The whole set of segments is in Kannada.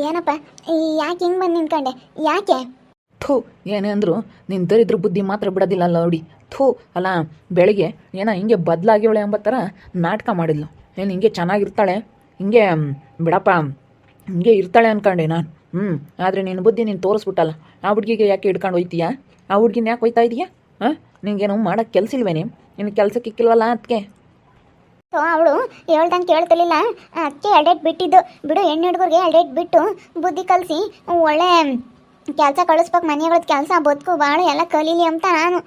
ಏನಪ್ಪ ಯಾಕೆ ಹಿಂಗೆ ಬಂದು ನಿಂತ್ಕೊಂಡೆ? ಯಾಕೆ? ಥೂ ಏನೇ ಅಂದರು ನಿನ್ನ ದರಿದ್ರ ಬುದ್ಧಿ ಮಾತ್ರ ಬಿಡೋದಿಲ್ಲ ಅಲ್ಲ ನೋಡಿ. ಥೂ ಅಲ್ಲ, ಬೆಳಿಗ್ಗೆ ಏನೋ ಹಿಂಗೆ ಬದಲಾಗಿವಳೆ ಎಂಬ ಥರ ನಾಟಕ ಮಾಡಿದ್ಲು. ಏನು ಹಿಂಗೆ ಚೆನ್ನಾಗಿರ್ತಾಳೆ, ಹಿಂಗೆ ಬಿಡಪ್ಪ ಹಿಂಗೆ ಇರ್ತಾಳೆ ಅಂದ್ಕೊಂಡೆ ನಾನು. ಆದರೆ ನಿನ್ನ ಬುದ್ಧಿ ನೀನು ತೋರಿಸ್ಬಿಟ್ಟಲ್ಲ. ಆ ಹುಡುಗಿಗೆ ಯಾಕೆ ಹಿಡ್ಕೊಂಡು ಹೋಯ್ತೀಯಾ? ಆ ಹುಡುಗಿನ ಯಾಕೆ ಹೋಯ್ತಾ ಇದೀಯಾ? ನಿಂಗೇನು ಮಾಡೋಕ್ಕೆ ಕೆಲಸ ಇಲ್ವೇನೆ? ನಿನ್ನ ಕೆಲಸಕ್ಕೆ ಇಕ್ಕಿಲ್ವಲ್ಲ ಅದಕ್ಕೆ. ಅವಳು ಹೇಳ್ದಂಗೆ ಕೇಳ್ತಿರ್ಲಿಲ್ಲ, ಅದಕ್ಕೆ ಎಡೆಟ್ ಬಿಟ್ಟಿದ್ದು. ಬಿಡು, ಹೆಣ್ಣು ಹುಡುಗರಿಗೆ ಎಡೆಟ್ ಬಿಟ್ಟು ಬುದ್ಧಿ ಕಲಿಸಿ ಒಳ್ಳೆ ಕೆಲಸ ಕಳಿಸ್ಬೇಕು. ಮನೆಗಳದ್ದು ಕೆಲಸ ಬದುಕು ಭಾಳ ಎಲ್ಲ ಕಲೀಲಿ ಅಂತ ನಾನು.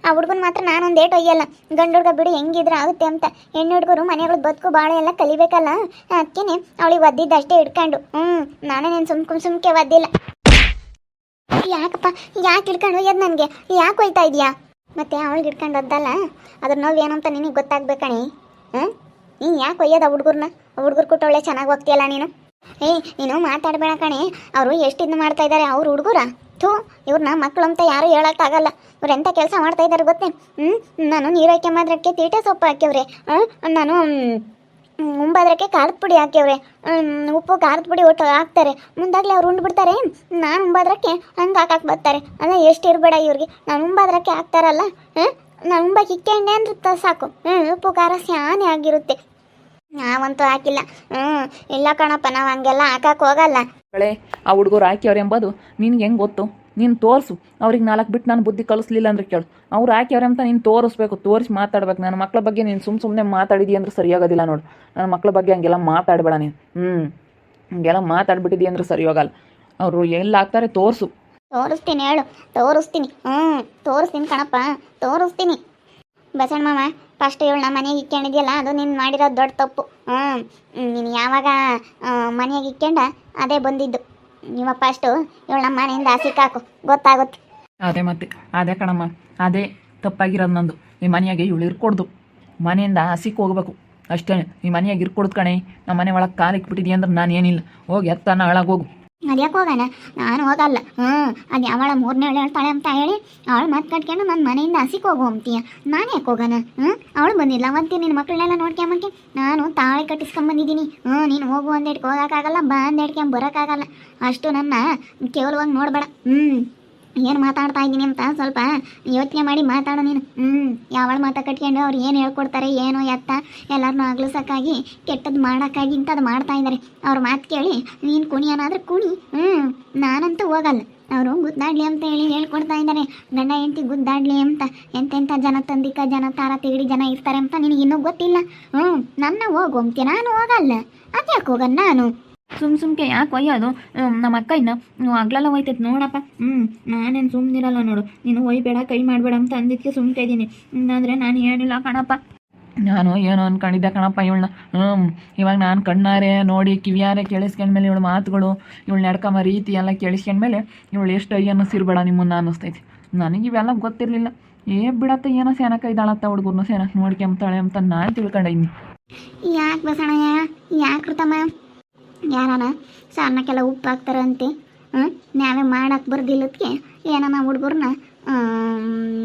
ಆ ಹುಡುಗನ ಮಾತ್ರ ನಾನೊಂದು ಏಟು ಒಯ್ಯಲ್ಲ. ಗಂಡು ಹುಡುಗ ಬಿಡು ಹೆಂಗಿದ್ರೆ ಆಗುತ್ತೆ ಅಂತ. ಹೆಣ್ಣು ಹುಡುಗರು ಮನೆಗಳದ್ದು ಬದುಕು ಭಾಳ ಎಲ್ಲ ಕಲಿಬೇಕಲ್ಲ. ಅದಕ್ಕೇನೆ ಅವಳಿಗೆ ಒದ್ದಿದ್ದಷ್ಟೇ ಹಿಡ್ಕೊಂಡು. ನಾನೇ ನೀನು ಸುಮ್ಕೆ ಒದ್ದಿಲ್ಲ. ಯಾಕಪ್ಪ ಯಾಕೆ ಹಿಡ್ಕೊಂಡು ಒಯ್ಯೋದು? ನನಗೆ ಯಾಕೆ ಒಯ್ತಾ ಇದೆಯಾ? ಮತ್ತೆ ಅವಳಿಗೆ ಹಿಡ್ಕೊಂಡು ಒದ್ದಲ್ಲ, ಅದ್ರ ನೋವು ಅಂತ ನಿನಗೆ ಗೊತ್ತಾಗ್ಬೇಕಣಿ. ನೀನು ಯಾಕೆ ಒಯ್ಯೋದು ಆ ಹುಡುಗರನ್ನ? ಹುಡುಗರು ಕೊಟ್ಟು ಒಳ್ಳೆ ಚೆನ್ನಾಗಿ ಹೋಗ್ತೀಯಲ್ಲ ನೀನು. ನೀನು ಮಾತಾಡಬೇಡ ಕಣೆ. ಅವರು ಎಷ್ಟಿದ್ದು ಮಾಡ್ತಾ ಇದ್ದಾರೆ ಅವ್ರ ಹುಡುಗರ. ಥೂ, ಇವ್ರನ್ನ ಮಕ್ಕಳು ಅಂತ ಯಾರು ಹೇಳೋಕ್ಕಾಗಲ್ಲ. ಇವ್ರು ಎಂಥ ಕೆಲಸ ಮಾಡ್ತಾ ಇದ್ದಾರೆ ಗೊತ್ತೇ? ನಾನು ನೀರು ಹಾಕ್ಯಂಬದ್ರಕ್ಕೆ ತೀಟೆ ಸೊಪ್ಪು ಹಾಕ್ಯವ್ರೆ. ನಾನು ಉಂಬಾದ್ರಕ್ಕೆ ಖಾರದ ಪುಡಿ ಹಾಕ್ಯವ್ರೆ. ಉಪ್ಪು ಖಾರದ ಪುಡಿ ಒಟ್ಟು ಹಾಕ್ತಾರೆ. ಮುಂದಾಗಲೇ ಅವ್ರು ಉಂಡ್ಬಿಡ್ತಾರೆ. ನಾನು ಉಂಬಾದ್ರಕ್ಕೆ ಹಂಗೆ ಹಾಕಕ್ಕೆ ಬರ್ತಾರೆ. ಅಲ್ಲ ಎಷ್ಟು ಇರಬೇಡ ಇವ್ರಿಗೆ. ನಾನು ಉಂಬಾದ್ರಕ್ಕೆ ಹಾಕ್ತಾರಲ್ಲ, ನಾನು ಉಂಬಕ್ಕೆ ಇಕ್ಕೆಂಡೆ ಅಂದ್ರೆ ಸಾಕು. ಉಪ್ಪು ಖಾರ ಸ್ಯಾನೆ ಆಗಿರುತ್ತೆ. ನಾವಂತೂ ಹಾಕಿಲ್ಲ. ಇಲ್ಲ ಕಣಪ್ಪ, ನಾವು ಹಂಗೆಲ್ಲ ಹಾಕಕ್ಕೆ ಹೋಗಲ್ಲ. ಆ ಹುಡುಗರು ಹಾಕ್ಯವ್ರೆ ಎಂಬುದು ನಿನ್ಗೆ ಹೆಂಗೆ ಗೊತ್ತು? ನೀನು ತೋರಿಸು. ಅವ್ರಿಗೆ 4 ಬಿಟ್ಟು ನಾನು ಬುದ್ಧಿ ಕಲಿಸ್ಲಿಲ್ಲ ಅಂದ್ರೆ ಕೇಳು. ಅವ್ರು ಹಾಕ್ಯವ್ರೆ ಅಂತ ನೀನು ತೋರಿಸ್ಬೇಕು, ತೋರಿಸಿ ಮಾತಾಡ್ಬೇಕು. ನನ್ನ ಮಕ್ಳ ಬಗ್ಗೆ ನೀನು ಸುಮ್ಮನೆ ಮಾತಾಡಿದಿ ಅಂದ್ರೆ ಸರಿಯಾಗೋದಿಲ್ಲ ನೋಡು. ನನ್ನ ಮಕ್ಳ ಬಗ್ಗೆ ಹಂಗೆಲ್ಲ ಮಾತಾಡಬೇಡ ನೀನು. ಹಂಗೆಲ್ಲ ಮಾತಾಡ್ಬಿಟ್ಟಿದಿ ಅಂದ್ರೆ ಸರಿ ಹೋಗಲ್ಲ. ಅವರು ಎಲ್ಲ ಹಾಕ್ತಾರೆ ತೋರಿಸು. ತೋರಿಸ್ತೀನಿ, ಹೇಳು. ತೋರಿಸ್ತೀನಿ. ತೋರಿಸ್ತೀನಿ ಕಣಪ್ಪ, ತೋರಿಸ್ತೀನಿ. ಬಸಣ್ಣ ಮಾಮ, ಫಸ್ಟ್ ಇವಳನ್ನ ಮನೆಗೆ ಇಕ್ಕೊಂಡಿದ್ಯಲ್ಲ, ಅದು ನೀನು ಮಾಡಿರೋದು ದೊಡ್ಡ ತಪ್ಪು. ನೀನು ಯಾವಾಗ ಮನೆಗೆ ಇಕ್ಕೊಂಡ ಅದೇ ಬಂದಿದ್ದು. ನೀವ ಫಸ್ಟು ಇವಳನ್ನ ಮನೆಯಿಂದ ಹಸಿಕಾಕು, ಗೊತ್ತಾಗುತ್ತೆ. ಅದೇ ಕಣಮ್ಮ, ಅದೇ ತಪ್ಪಾಗಿರೋದು ನಂದು. ಈ ಮನೆಯಾಗೆ ಇವಳು ಇರ್ಕೊಡ್ದು, ಮನೆಯಿಂದ ಹಸಿಕ್ಕೆ ಹೋಗ್ಬೇಕು ಅಷ್ಟೇ. ಈ ಮನೆಯಾಗೆ ಇರ್ಕೊಡ್ದು ಕಣೆ. ನಮ್ಮ ಮನೆ ಒಳಗೆ ಕಾಲಿಕ್ಕೆ ಬಿಟ್ಟಿದ್ದೀಯ ಅಂದ್ರೆ ನಾನು ಏನಿಲ್ಲ. ಹೋಗಿ ಎತ್ತನ ಹಾಳಾಗೋಗು. ಅದ್ಯಾಕೆ ಹೋಗೋಣ? ನಾನು ಹೋಗಲ್ಲ. ಅದು ಅವಳ 3ನೇ ಹೇಳ್ತಾಳೆ ಅಂತ ಹೇಳಿ ಅವಳು ಮತ್ತೆ ಕಟ್ಕೊಂಡು ನನ್ನ ಮನೆಯಿಂದ ಹಸಿಗೆ ಹೋಗು ಅಂತೀಯ. ನಾನು ಯಾಕೆ ಹೋಗೋಣ? ಅವಳು ಬಂದಿಲ್ಲ ಅವತ್ತಿ ನಿನ್ನ ಮಕ್ಕಳನ್ನೆಲ್ಲ ನೋಡ್ಕೊಂಬಕ್ಕೆ. ನಾನು ತಾಳಿ ಕಟ್ಟಿಸ್ಕೊಂಬಂದಿದ್ದೀನಿ. ನೀನು ಹೋಗು ಅಂದೇಟ್ಗೆ ಹೋಗೋಕ್ಕಾಗಲ್ಲ, ಬಾ ಅಂದೇಟ್ಕೊಂಡ್ ಬರೋಕ್ಕಾಗಲ್ಲ. ಅಷ್ಟು ನನ್ನ ಕೇವಲವಾಗಿ ನೋಡಬೇಡ. ಏನು ಮಾತಾಡ್ತಾ ಇದ್ದೀನಿ ಅಂತ ಸ್ವಲ್ಪ ಯೋಚನೆ ಮಾಡಿ ಮಾತಾಡೋ ನೀನು. ಯಾವಳ ಮಾತಾ ಕಟ್ಕೊಂಡು ಅವ್ರು ಏನು ಹೇಳ್ಕೊಡ್ತಾರೆ ಏನೋ ಎತ್ತ ಎಲ್ಲರನ್ನೂ ಅಗ್ಲಿಸೋಕ್ಕಾಗಿ ಕೆಟ್ಟದ್ದು ಮಾಡೋಕ್ಕಾಗಿ ಇಂಥದ್ದು ಮಾಡ್ತಾ ಇದ್ದಾರೆ. ಅವ್ರ ಮಾತು ಕೇಳಿ ನೀನು ಕುಣಿಯೋನಾದ್ರೆ ಕುಣಿ. ನಾನಂತೂ ಹೋಗಲ್ಲ. ಅವರು ಗುದ್ದಾಡ್ಲಿ ಅಂತ ಹೇಳಿ ಹೇಳ್ಕೊಡ್ತಾ ಇದ್ದಾರೆ. ಗಂಡ ಹೆಂಡತಿ ಗುದ್ದಾಡ್ಲಿ ಅಂತ. ಎಂತೆಂಥ ಜನ ತಂದಿಕ ಜನ ತಾರ ತಿಗಡಿ ಜನ ಇರ್ತಾರೆ ಅಂತ ನಿನಗೆ ಇನ್ನೂ ಗೊತ್ತಿಲ್ಲ. ನನ್ನ ಹೋಗು ಅಂತೀಯ, ನಾನು ಹೋಗಲ್ಲ. ಅದ್ಯಾಕೆ ಹೋಗಲ್ಲ ನಾನು? ಸುಮ್ಕೆ ಯಾಕೆ ಒಯ್ಯೋದು? ನಮ್ಮ ಅಕ್ಕ ಇನ್ನು ಅಗ್ಲೆಲ್ಲ ಒಯ್ತೈತೆ ನೋಡಪ್ಪ. ನಾನೇನು ಸುಮ್ಮನಿರಲ್ಲ ನೋಡು. ನೀನು ಒಯ್ಬೇಡ, ಕೈ ಮಾಡಬೇಡ ಅಂತ ಅಂದಿದ್ದಕ್ಕೆ ಸುಮ್ಕೆ ಇದ್ದೀನಿ. ಅಂದರೆ ನಾನು ಏನಿಲ್ಲ ಕಣಪ್ಪ. ನಾನು ಏನೋ ಅಂದ್ಕೊಂಡಿದ್ದೆ ಕಣಪ್ಪ ಇವಳನ್ನ. ಇವಾಗ ನಾನು ಕಣ್ಣಾರೆ ನೋಡಿ ಕಿವಿಯಾರೆ ಕೇಳಿಸ್ಕೊಂಡ್ಮೇಲೆ ಇವಳು ಮಾತುಗಳು, ಇವಳು ನಡ್ಕೊಂಬ ರೀತಿ ಎಲ್ಲ ಕೇಳಿಸ್ಕೊಂಡ್ಮೇಲೆ ಇವಳು ಎಷ್ಟು ಅಯ್ಯನ್ನು ಸಿರ್ಬೇಡ ನಿಮ್ಮನ್ನ ಅನ್ನಿಸ್ತೈತಿ. ನನಗೆ ಇವೆಲ್ಲ ಗೊತ್ತಿರಲಿಲ್ಲ. ಬಿಡತ್ತ ಏನೋ ಸೇನಕ್ಕ ಇದ್ದಾಳತ್ತ ಹುಡುಗರ್ನು ಸೇನಕ್ಕೆ ನೋಡ್ಕೊಂತಾಳೆ ಅಂತ ನಾನು ತಿಳ್ಕೊಂಡಿದ್ದೀನಿ. ಯಾಕೆ ಬಸಣಯ್ಯ, ಯಾಕೆ ಕೃತಮ್ಮ? ಯಾರಾನ ಸಾರ್ನಕ್ಕೆಲ್ಲ ಉಪ್ಪು ಹಾಕ್ತಾರಂತೆ. ನಾವೇ ಮಾಡಕ್ಕೆ ಬರ್ದಿಲ್ಲದಕ್ಕೆ ಏನಾನ ಹುಡುಗರನ್ನ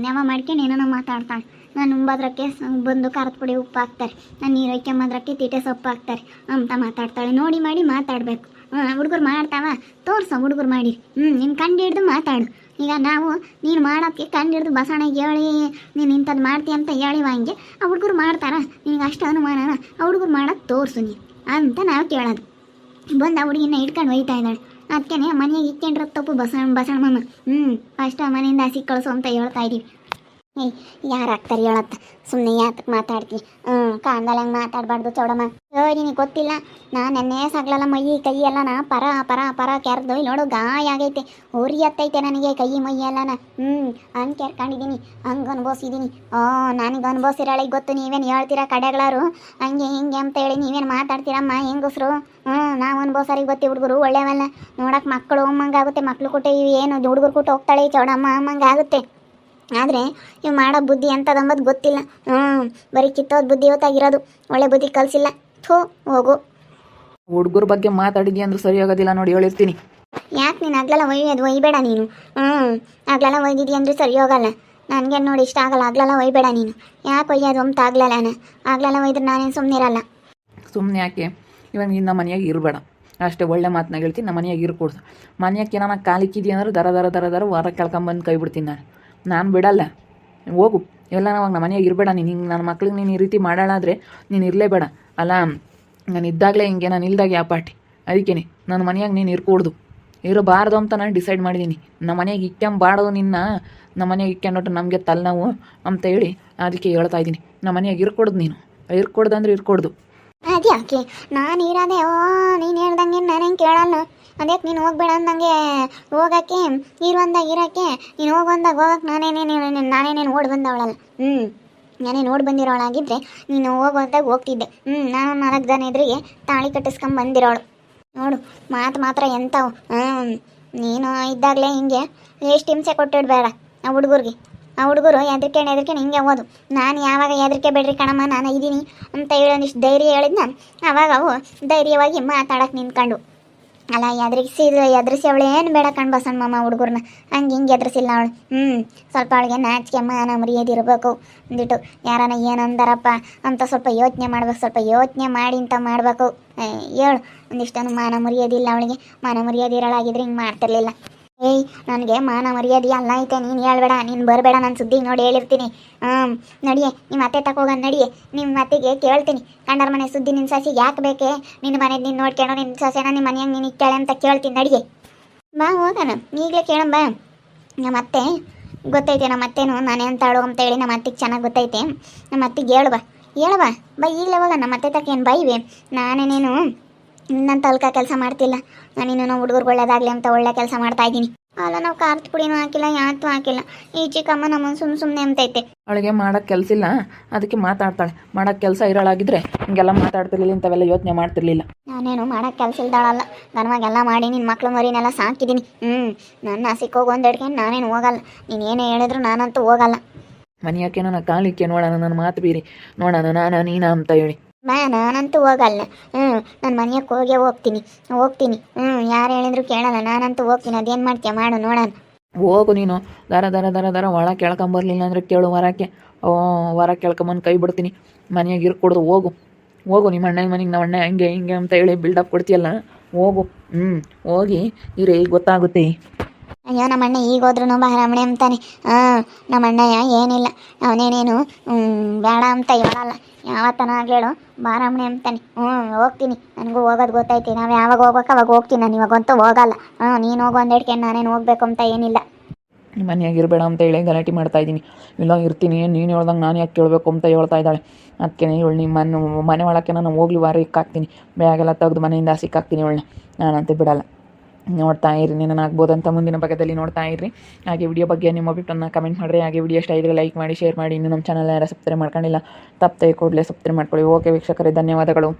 ನ್ಯಾವ ಮಾಡ್ಕೊಂಡು ಏನಾನ ಮಾತಾಡ್ತಾಳೆ. ನಾನು ಉಂಬದ್ರಕ್ಕೆ ಬಂದು ಖಾರದ ಪುಡಿ ಉಪ್ಪು ಹಾಕ್ತಾರೆ, ನಾನು ನೀರು ಹಾಕ್ಯಂಬದ್ರಕ್ಕೆ ತೀಟೆ ಸೊಪ್ಪು ಹಾಕ್ತಾರೆ ಅಂತ ಮಾತಾಡ್ತಾಳೆ. ನೋಡಿ ಮಾಡಿ ಮಾತಾಡಬೇಕು. ಹುಡುಗರು ಮಾಡ್ತಾವ, ತೋರ್ಸ ಹುಡುಗರು ಮಾಡಿ. ನೀನು ಕಂಡು ಹಿಡ್ದು ಮಾತಾಡು. ಈಗ ನಾವು ನೀನು ಮಾಡೋಕ್ಕೆ ಕಂಡು ಹಿಡ್ದು ಬಸವಣಿಗೆ ಹೇಳಿ ನೀನು ಇಂಥದ್ದು ಮಾಡ್ತೀಯ ಅಂತ ಹೇಳಿವ ಹಂಗೆ ಆ ಹುಡುಗರು ಮಾಡ್ತಾರ? ನಿನಗೆ ಅಷ್ಟು ಅನುಮಾನನ? ಆ ಹುಡುಗರು ಮಾಡೋಕ್ಕೆ ತೋರಿಸು ನೀನು ಅಂತ ನಾವು ಕೇಳೋದು. ಬಂದು ಆ ಹುಡುಗಿನ ಇಟ್ಕೊಂಡು ಒಯ್ತಾ ಇದ್ದಾಳೆ. ಅದಕ್ಕೆ ಮನೆಗೆ ಇಕ್ಕೊಂಡ್ರೆ ತಪ್ಪು ಬಸಣ್ಣ ಮಾಮ. ಫಸ್ಟ್ ಮನೆಯಿಂದ ಹಸಿ ಕಳಿಸು ಅಂತ ಹೇಳ್ತಾ ಇದ್ದೀವಿ. ಯಾರು ಹಾಕ್ತಾರೆ ಹೇಳತ್ತ? ಸುಮ್ಮನೆ ಯಾತಕ್ಕೆ ಮಾತಾಡ್ತಿ? ಕಾಂದಲ್ಲ ಹಂಗೆ ಮಾತಾಡಬಾರ್ದು ಚೌಡಮ್ಮ. ನಿನಗೆ ಗೊತ್ತಿಲ್ಲ, ನಾನು ನೆನ್ನೆ ಸಗ್ಲಲ್ಲ ಮೈ ಕೈ ಎಲ್ಲನ ಪರ ಪರ ಪರ ಕೆರೆದು ಇಲ್ಲಿ ನೋಡು ಗಾಯ ಆಗೈತೆ, ಉರಿ ಹತ್ತೈತೆ ನನಗೆ ಕೈ ಮೈ ಎಲ್ಲನ. ಹಂಗೆ ಕೆರ್ಕೊಂಡಿದ್ದೀನಿ, ಹಂಗೆ ಅನ್ಭವಿಸಿದ್ದೀನಿ. ನನಗೆ ಅನ್ಭವಿಸಿರಾಳಿಗೆ ಗೊತ್ತು. ನೀವೇನು ಹೇಳ್ತೀರಾ ಕಡೆಗಳಾರು ಹಂಗೆ ಹಿಂಗೆ ಅಂತ ಹೇಳಿ ನೀವೇನು ಮಾತಾಡ್ತೀರಮ್ಮ ಹೆಂಗಸ್ರು? ನಾವು ಅನ್ಭವಿಸೋರಿಗೆ ಗೊತ್ತಿ. ಹುಡುಗರು ಒಳ್ಳೆಯವಲ್ಲ, ನೋಡಕ್ಕೆ ಮಕ್ಕಳು ಅಮ್ಮಂಗಾಗುತ್ತೆ. ಮಕ್ಳು ಕೊಟ್ಟೆ ಏನು ಹುಡುಗರು ಕೊಟ್ಟು ಹೋಗ್ತಾಳೆ ಚೌಡಮ್ಮ ಅಮ್ಮಂಗಾಗುತ್ತೆ. ಆದರೆ ಇವು ಮಾಡೋ ಬುದ್ಧಿ ಎಂಥದಂಬದು ಗೊತ್ತಿಲ್ಲ. ಬರೀ ಕಿತ್ತೋದು ಬುದ್ಧಿ ಇವತ್ತಾಗಿರೋದು, ಒಳ್ಳೆ ಬುದ್ಧಿ ಕಲಿಸಿಲ್ಲ. ಹೋಗು. ಹುಡುಗರ ಬಗ್ಗೆ ಮಾತಾಡಿದ್ಯಾ ಅಂದ್ರೆ ಸರಿ ಆಗೋದಿಲ್ಲ ನೋಡಿ, ಹೇಳಿರ್ತೀನಿ. ಯಾಕೆ ನೀನು ಆಗ್ಲೆಲ್ಲ ಒಯ್ಬೇಡ ನೀನು. ಆಗ್ಲೆಲ್ಲ ಒಯ್ದಿದ್ದಿ ಅಂದರೆ ಸರಿ ಹೋಗಲ್ಲ. ನನಗೆ ನೋಡಿ ಇಷ್ಟ ಆಗಲ್ಲ. ಆಗ್ಲೆಲ್ಲ ಒಯ್ಬೇಡ ನೀನು. ಯಾಕೆ ಒಯ್ಯೋದು ಅಂತ ಆಗ್ಲೆಲ್ಲ ಒಯ್ದ್ರೆ ನಾನೇನು ಸುಮ್ಮನಿರಲ್ಲ. ಸುಮ್ಮನೆ ಯಾಕೆ? ಇವಾಗ ನಿನ್ನ ಮನೆಯಾಗ ಇರಬೇಡ. ಅಷ್ಟೇ ಒಳ್ಳೆ ಮಾತನಾಗ ಹೇಳ್ತೀನಿ. ನಮ್ಮ ಮನೆಯಾಗ ಇರ್ಕೊಡ್ದು. ಮನೆಯಾಕೆ ನಾನು ಕಾಲಿಕ್ಕಿದ್ದಿ ಅಂದ್ರೆ ದರ ಹೊರ ಕೆಳ್ಕೊಂಬಂದು ಕೈ ಬಿಡ್ತೀನಿ. ನಾನು ಬಿಡಲ್ಲ. ಹೋಗು ಎಲ್ಲ ನಾವಾಗ ನಮ್ಮ ಮನೆಯಾಗ ಇರಬೇಡ. ನೀನು ಹಿಂಗೆ ನನ್ನ ಮಕ್ಳಿಗೆ ನೀನು ಈ ರೀತಿ ಮಾಡಾಳಾದರೆ ನೀನು ಇರಲೇಬೇಡ. ಅಲ್ಲ ನಾನು ಇದ್ದಾಗಲೇ ಹಿಂಗೆ, ನಾನು ಇಲ್ದಾಗ ಯಾವ ಪಾಟಿ. ಅದಕ್ಕೇನೆ ನನ್ನ ಮನೆಯಾಗ ನೀನು ಇರ್ಕೊಡ್ದು. ಇರಬಾರ್ದು ಅಂತ ನಾನು ಡಿಸೈಡ್ ಮಾಡಿದ್ದೀನಿ. ನಮ್ಮ ಮನೆಯಾಗ ಇಕ್ಕೊಂಬಾರ್ದು ನಿನ್ನ, ನಮ್ಮ ಮನೆಯಾಗ ಇಕ್ಕೊಂಡ್ರೆ ನಮಗೆ ತಲೆನೋವು ಅಂತ ಹೇಳಿ ಅದಕ್ಕೆ ಹೇಳ್ತಾ ಇದ್ದೀನಿ. ನಮ್ಮ ಮನೆಯಾಗ ಇರ್ಕೊಡ್ದು. ನೀನು ಇರ್ಕೊಡ್ದು ಇರ್ಕೊಡ್ದು. ಅದೇ ಯಾಕೆ ನಾನು ಇರೋದೆ ನೀನು ಹೇಳ್ದಂಗೆ ನಾನೇನು ಕೇಳಲ್ಲ. ಅದಕ್ಕೆ ನೀನು ಹೋಗ್ಬೇಡ ಅಂದಂಗೆ ಹೋಗೋಕ್ಕೆ, ಇರುವಂದಾಗ ಇರೋಕ್ಕೆ, ನೀನು ಹೋಗುವಂದಾಗ ಹೋಗಕ್ಕೆ ನಾನೇನೇನು ಓಡಿ ಬಂದವಳಲ್ಲ. ನಾನೇನು ಓಡಿ ಬಂದಿರೋಳಾಗಿದ್ದರೆ ನೀನು ಹೋಗುವಂದಾಗ ಹೋಗ್ತಿದ್ದೆ. ನಾನು 4 ಜನ ಎದುರಿಗೆ ತಾಳಿ ಕಟ್ಟಿಸ್ಕೊಂಡು ಬಂದಿರೋಳು. ನೋಡು ಮಾತ್ರ ಎಂಥವು. ನೀನು ಇದ್ದಾಗಲೇ ಹಿಂಗೆ ಎಷ್ಟು ಹಿಂಸೆ ಕೊಟ್ಟಿಡ್ಬೇಡ ಆ ಹುಡುಗರಿಗೆ. ಆ ಹುಡುಗರು ಹೆದರ್ಕೊಂಡು ಹಿಂಗೆ ಹೋದು. ನಾನು ಯಾವಾಗ ಹೆದರಿಕೆ ಬೇಡ್ರಿ ಕಣಮ್ಮ ನಾನು ಇದ್ದೀನಿ ಅಂತ ಹೇಳೋಂದಿಷ್ಟು ಧೈರ್ಯ ಹೇಳಿದ್ನ, ಆವಾಗ ಅವು ಧೈರ್ಯವಾಗಿ ಮಾತಾಡೋಕೆ ನಿಂತ್ಕೊಂಡು. ಅಲ್ಲ ಎದುರಿಸಿ ಅವಳು ಏನು ಬೇಡ ಕಣ್ ಬಸಣ್ಣ ಮಾಮ ಹುಡುಗರನ್ನ ಹಂಗೆ ಹಿಂಗೆ ಎದುರಿಸಿಲ್ಲ ಅವಳು. ಸ್ವಲ್ಪ ಅವಳಿಗೆ ನಾಚಿಕೆ ಮಾನ ಮರ್ಯಾದಿರಬೇಕು. ಅಂದ್ಬಿಟ್ಟು ಯಾರನ್ನ ಏನಂದಾರಪ್ಪ ಅಂತ ಸ್ವಲ್ಪ ಯೋಚನೆ ಮಾಡ್ಬೇಕು. ಸ್ವಲ್ಪ ಯೋಚನೆ ಮಾಡಿ ಅಂತ ಮಾಡಬೇಕು. ಹೇಳು ಒಂದಿಷ್ಟೊಂದು ಮಾನ ಮರ್ಯಾದಿಲ್ಲ ಅವಳಿಗೆ. ಮಾನ ಮರ್ಯಾದೆ ಇರೋಳಾಗಿದ್ರೆ ಹಿಂಗೆ ಮಾಡ್ತಿರ್ಲಿಲ್ಲ. ಏಯ್ ನನಗೆ ಮಾನ ಮರ್ಯಾದೆ ಅಲ್ಲ ಐತೆ, ನೀನು ಹೇಳ್ಬೇಡ, ನೀನು ಬರಬೇಡ. ನಾನು ಸುದ್ದಿಗೆ ನೋಡಿ ಹೇಳಿರ್ತೀನಿ. ನಡಿಯೇ ನಿಮ್ಮ ಅತ್ತೆ ತಗೋಗಂದು ನಡಿಯೇ. ನಿಮ್ಮ ಅತ್ತೆಗೆ ಕೇಳ್ತೀನಿ, ಕಂಡರ ಮನೆ ಸುದ್ದಿ ನಿನ್ನ ಸಸಿಗೆ ಯಾಕೆ ಬೇಕೆ, ನಿನ್ನ ಮನೆ ನೀನು ನೋಡ್ಕೊಂಡು ನಿನ್ನ ಸೊಸೆನ ನಿಮ್ಮ ಮನೆಯಾಗ ನೀನು ಇಕ್ಕಾಳೆ ಅಂತ ಕೇಳ್ತೀನಿ. ನಡಿಯೇ ಬಾ ಹೋಗೋಣ, ಈಗಲೇ ಕೇಳೋಣ ಬಾ. ನಮ್ಮ ಅತ್ತೆ ಗೊತ್ತೈತೆ, ನಮ್ಮ ಅತ್ತೆನೂ ನಾನೇ ಅಂತಾಳು ಅಂತೇಳಿ ನಮ್ಮ ಅತ್ತೆಗೆ ಚೆನ್ನಾಗಿ ಗೊತ್ತೈತೆ. ನಮ್ಮ ಅತ್ತೆಗೆ ಹೇಳುವ ಬಾ ಈಗಲೇ ಹೋಗೋಣ. ನಮ್ಮ ಅತ್ತೆ ತಕ್ಕ ಏನು ಬೈವೆ, ನಾನೇನೇನು ಇನ್ನಂತ ಅಲ್ಕ ಕೆಲಸ ಮಾಡ್ತಿಲ್ಲ. ನಾನಿನ್ನು ಹುಡುಗರು ಒಳ್ಳೇದಾಗಲಿ ಅಂತ ಒಳ್ಳೆ ಕೆಲಸ ಮಾಡ್ತಾಯಿದ್ದೀನಿ. ಅಲ್ಲ ನಾವು ಖಾರದ ಪುಡಿನೂ ಹಾಕಿಲ್ಲ, ಯಾತೂ ಹಾಕಿಲ್ಲ. ಈ ಚಿಕ್ಕಮ್ಮ ನಮ್ಮನ್ನು ಸುಮ್ಮನೆ ಅಂತೈತೆ. ಅವಳಿಗೆ ಮಾಡೋಕ್ಕೆ ಕೆಲಸ ಇಲ್ಲ, ಅದಕ್ಕೆ ಮಾತಾಡ್ತಾಳೆ. ಮಾಡೋಕ್ಕೆ ಕೆಲಸ ಇರೋಳಾಗಿದ್ರೆ ಹಿಂಗೆಲ್ಲ ಮಾತಾಡ್ತಿರ್ಲಿಲ್ಲ, ಇಂಥವೆಲ್ಲ ಯೋಚನೆ ಮಾಡ್ತಿರ್ಲಿಲ್ಲ. ನಾನೇನು ಮಾಡೋಕ್ಕೆ ಕೆಲಸ ಇಲ್ದಾಳಲ್ಲ, ನನವಾಗೆಲ್ಲ ಮಾಡಿ ನಿನ್ನ ಮಕ್ಳು ಮರಿನೆಲ್ಲ ಸಾಕಿದ್ದೀನಿ. ನನ್ನ ಸಿಕ್ಕೋಗಿ ಒಂದು ಹಿಡ್ಕೊಂಡು ನಾನೇನು ಹೋಗಲ್ಲ. ನೀನು ಏನೇ ಹೇಳಿದ್ರು ನಾನಂತೂ ಹೋಗಲ್ಲ. ಮನೆಯಾಕೆ ನನ್ನ ಕಾಲಿಕ್ಕೆ ನೋಡೋಣ, ನನ್ನ ಮಾತು ಬೀರಿ ನೋಡೋಣ ನಾನು ನೀನಾ ಅಂತ ಹೇಳಿ ನಾನಂತೂ ಹೋಗಲ್ಲ. ನನ್ನ ಮನೆಯಕ್ಕೆ ಹೋಗ್ತೀನಿ. ಯಾರು ಹೇಳಿದ್ರು ಕೇಳಲ್ಲ, ನಾನಂತೂ ಹೋಗ್ತೀನಿ. ಅದೇನು ಮಾಡ್ತೀಯ ಮಾಡು ನೋಡೋಣ. ಹೋಗು ನೀನು. ದರ ಒಳ ಕೇಳ್ಕೊಂಬರ್ಲಿಲ್ಲ ಅಂದರೆ ಕೇಳು. ಹೊರ ಕೇಳ್ಕೊಂಬಂದು ಕೈ ಬಿಡ್ತೀನಿ. ಮನೆಯಾಗ ಇರ್ಕೊಡ್ದು. ಹೋಗು ನಿಮ್ಮ ಅಣ್ಣನ ಮನೆಗೆ ನಮ್ಮ ಅಣ್ಣ ಹಿಂಗೆ ಅಂತ ಹೇಳಿ ಬಿಲ್ಡಪ್ ಕೊಡ್ತೀಯಲ್ಲ, ಹೋಗು. ಹೋಗಿ ಇರೇ ಗೊತ್ತಾಗುತ್ತೆ. ಅಯ್ಯೋ ನಮ್ಮ ಅಣ್ಣ ಈಗ ಹೋದ್ರೂ ಬಾರಮಣೆ ಅಂತಾನೆ. ನಮ್ಮ ಅಣ್ಣಯ್ಯ ಏನಿಲ್ಲ, ಅವನೇನೇನು ಬೇಡ ಅಂತ ಹೇಳಲ್ಲ. ಯಾವತ್ತನ ಹೇಳು ಬಾರಮಣೆ ಅಂತಾನೆ. ಹೋಗ್ತೀನಿ, ನನಗೂ ಹೋಗೋದು ಗೊತ್ತೈತಿ. ನಾವು ಯಾವಾಗ ಹೋಗ್ಬೇಕು ಅವಾಗ ಹೋಗ್ತೀನಿ. ನಾನು ಇವಾಗಂತೂ ಹೋಗಲ್ಲ. ನೀನು ಹೋಗು ಅಂದೇಡ್ಕೆ ನಾನೇನು ಹೋಗ್ಬೇಕು ಅಂತ ಏನಿಲ್ಲ. ಮನೆಯಾಗ ಇರಬೇಡ ಅಂತ ಹೇಳಿ ಗಲಾಟೆ ಮಾಡ್ತಾಯಿದ್ದೀನಿ. ಇಲ್ಲ ಇರ್ತೀನಿ, ನೀನು ಹೇಳ್ದಂಗೆ ನಾನು ಯಾಕೆ ಕೇಳಬೇಕು ಅಂತ ಹೇಳ್ತಾ ಇದ್ದಾಳೆ. ಅದಕ್ಕೆ ಇವಳು ನಿಮ್ಮ ಮನೆ ಒಳಕ್ಕೆ ನಾನು ಹೋಗ್ಲಿ ವಾರ ಇಕ್ಕಾಕ್ತೀನಿ. ಬ್ಯಾಗೆಲ್ಲ ತೆಗೆದು ಮನೆಯಿಂದ ಸಿಕ್ಕಾಕ್ತೀನಿ ಇವಳನ್ನ. ನಾನಂತೂ ಬಿಡಲ್ಲ. ನೋಡ್ತಾ ಇರಿ, ನಾನು ಆಗ್ಬೋದಂತ ಮುಂದಿನ ಭಾಗದಲ್ಲಿ ನೋಡ್ತಾ ಇರಿ. ಹಾಗೆ ವಿಡಿಯೋ ಬಗ್ಗೆ ನಿಮ್ಮ ಅಭಿಪ್ರಾಯನ ಕಮೆಂಟ್ ಮಾಡಿರಿ. ಹಾಗೆ ವಿಡಿಯೋ ಇಷ್ಟ ಇದ್ದರೆ ಲೈಕ್ ಮಾಡಿ, ಶೇರ್ ಮಾಡಿ. ಇನ್ನೂ ನಮ್ಮ ಚಾನಲ್ ಯಾರು ಸಬ್ಸ್ಕ್ರೈಬ್ ಮಾಡ್ಕೊಂಡಿಲ್ಲ ತಪ್ಪದೆ ಕೂಡಲೇ ಸಬ್ಸ್ಕ್ರೈಬ್ ಮಾಡ್ಕೊಳ್ಳಿ. ಓಕೆ ವೀಕ್ಷಕರೇ, ಧನ್ಯವಾದಗಳು.